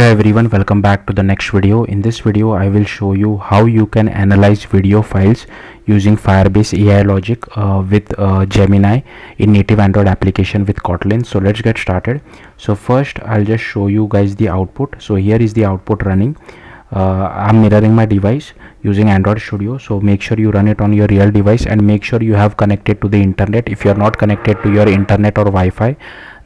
Hello everyone, welcome back to the next video. In this video I will show you how you can analyze video files using Firebase AI logic with Gemini in native Android application with Kotlin. So let's get started. So first I'll just show you guys the output. So here is the output running. I'm mirroring my device using Android Studio, so make sure you run it on your real device and make sure you have connected to the internet. If you are not connected to your internet or Wi-Fi,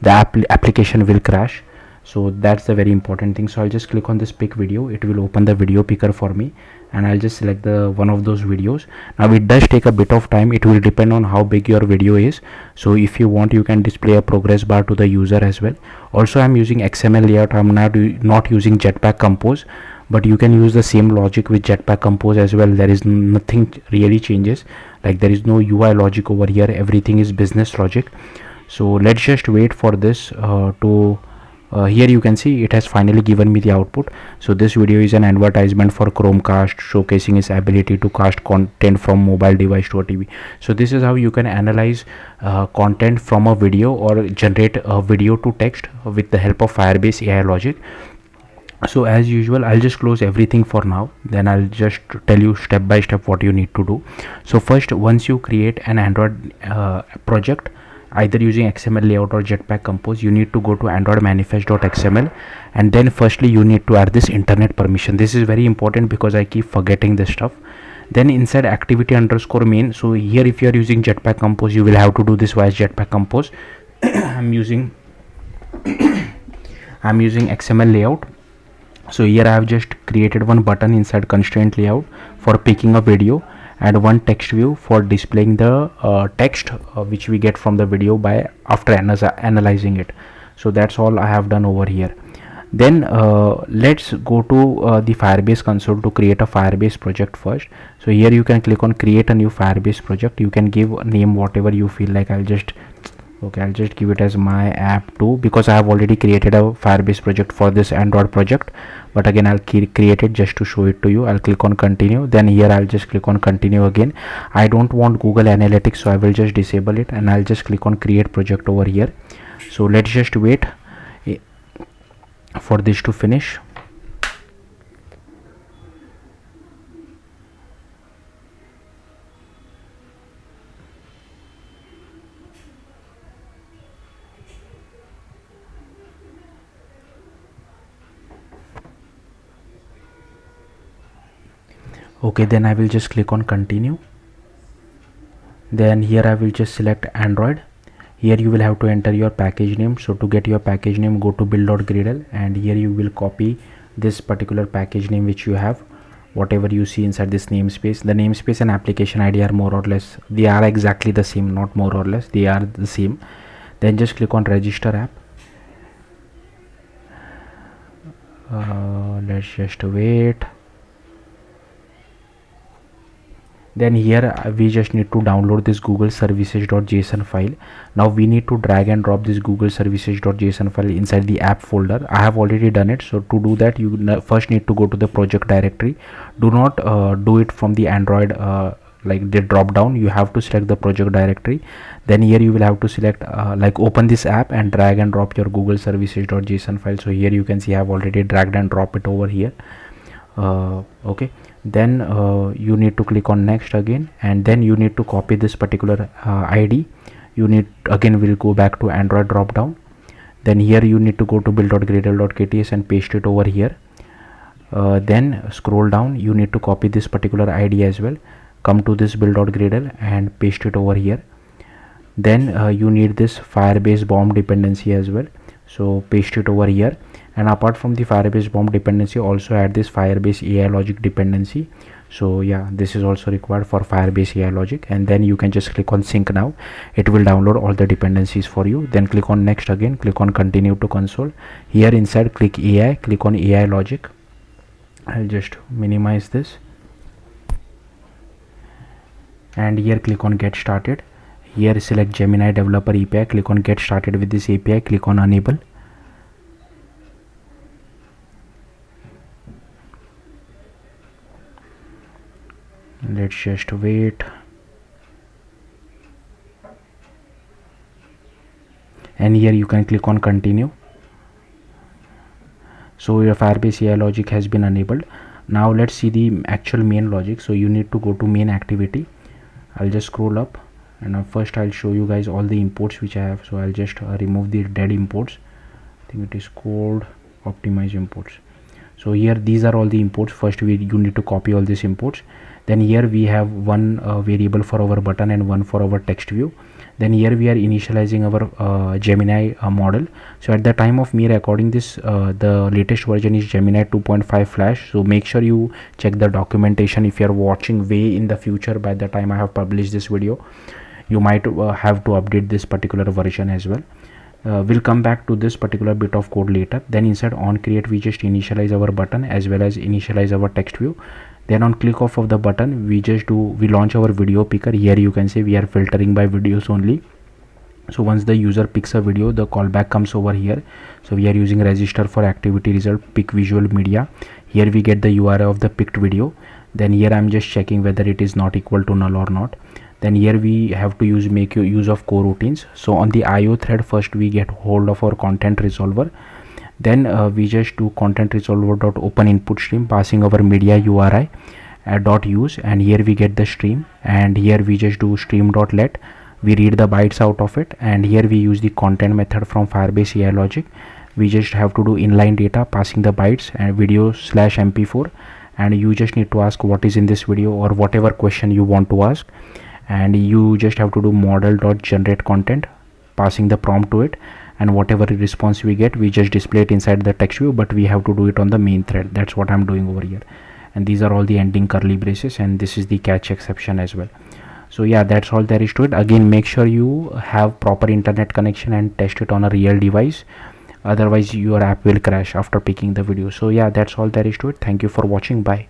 the application will crash. So that's the very important thing. So I'll just click on this pick video. It will open the video picker for me and I'll just select the one of those videos. Now it does take a bit of time. It will depend on how big your video is. So if you want, you can display a progress bar to the user as well. Also I'm using XML layout. I'm not using Jetpack Compose, but you can use the same logic with Jetpack Compose as well. There is nothing really changes, like there is no UI logic over here. Everything is business logic. So let's just wait for this here you can see it has finally given me the output. So this video is an advertisement for Chromecast showcasing its ability to cast content from mobile device to a TV. So this is how you can analyze content from a video or generate a video to text with the help of Firebase AI logic. So as usual, I'll just close everything for now, then I'll just tell you step by step what you need to do. So first, once you create an Android project either using XML layout or Jetpack Compose, you need to go to android manifest.xml and then firstly you need to add this internet permission. This is very important because I keep forgetting this stuff. Then inside activity underscore main, so here if you are using Jetpack Compose, you will have to do this via Jetpack Compose. I'm using XML layout. So here I have just created one button inside constraint layout for picking a video and one text view for displaying the text which we get from the video by after analyzing it. So that's all I have done over here. Then let's go to the Firebase console to create a Firebase project first. So here you can click on create a new Firebase project. You can give a name whatever you feel like. I'll just give it as my app 2 because I have already created a Firebase project for this Android project, but again I'll create it just to show it to you. I'll click on continue, then here I'll just click on continue again. I don't want Google Analytics, so I will just disable it and I'll just click on create project over here. So let's just wait for this to finish. Okay, then I will just click on continue. Then here I will just select Android. Here you will have to enter your package name. So to get your package name, go to build.gradle and here you will copy this particular package name which you have, whatever you see inside this namespace. The namespace and application ID are more or less, they are exactly the same, not more or less, they are the same. Then just click on register app. Let's just wait. Then here we just need to download this google services.json file. Now we need to drag and drop this google services.json file inside the app folder. I have already done it. So to do that, you first need to go to the project directory. Do not do it from the Android like the drop down. You have to select the project directory. Then here you will have to select like open this app and drag and drop your google services.json file. So here you can see I have already dragged and dropped it over here. Okay, then you need to click on next again and then you need to copy this particular ID. You need again, we'll go back to Android drop down. Then here you need to go to build.gradle.kts and paste it over here. Then scroll down, you need to copy this particular ID as well. Come to this build.gradle and paste it over here. Then you need this Firebase bomb dependency as well, so paste it over here. And apart from the Firebase bomb dependency, also add this Firebase AI logic dependency. So yeah, this is also required for Firebase AI logic. And then you can just click on sync now. It will download all the dependencies for you. Then click on next again, click on continue to console. Here inside click AI, click on AI logic. I'll just minimize this and here click on get started. Here select Gemini developer API, click on get started with this API, click on enable. Let's just wait. and here you can click on continue. So your Firebase AI logic has been enabled. Now let's see the actual main logic. So you need to go to main activity. I'll just scroll up, and first I'll show you guys all the imports which I have. So I'll just remove the dead imports. I think it is called optimize imports. So here these are all the imports. First you need to copy all these imports. Then here we have one variable for our button and one for our text view. Then here we are initializing our Gemini model. So at the time of me recording this, the latest version is Gemini 2.5 Flash. So make sure you check the documentation. If you are watching way in the future, by the time I have published this video, you might have to update this particular version as well. We'll come back to this particular bit of code later. Then inside on create, we just initialize our button as well as initialize our text view. Then on click off of the button, we launch our video picker. Here you can see we are filtering by videos only. So once the user picks a video, the callback comes over here. So we are using register for activity result, pick visual media. Here we get the URL of the picked video. Then here I'm just checking whether it is not equal to null or not. Then here we have to make use of coroutines. So on the IO thread, first we get hold of our content resolver. Then we just do content resolver dot open input stream, passing our media URI dot use, and here we get the stream, and here we just do stream dot let, we read the bytes out of it, and here we use the content method from Firebase AI logic. We just have to do inline data, passing the bytes and video slash mp4, and you just need to ask what is in this video or whatever question you want to ask, and you just have to do model dot generate content, passing the prompt to it, and whatever response we get, we just display it inside the text view, but we have to do it on the main thread. That's what I'm doing over here. And these are all the ending curly braces, and this is the catch exception as well. So yeah, that's all there is to it. Again, make sure you have proper internet connection and test it on a real device, otherwise your app will crash after picking the video. So yeah, that's all there is to it. Thank you for watching. Bye.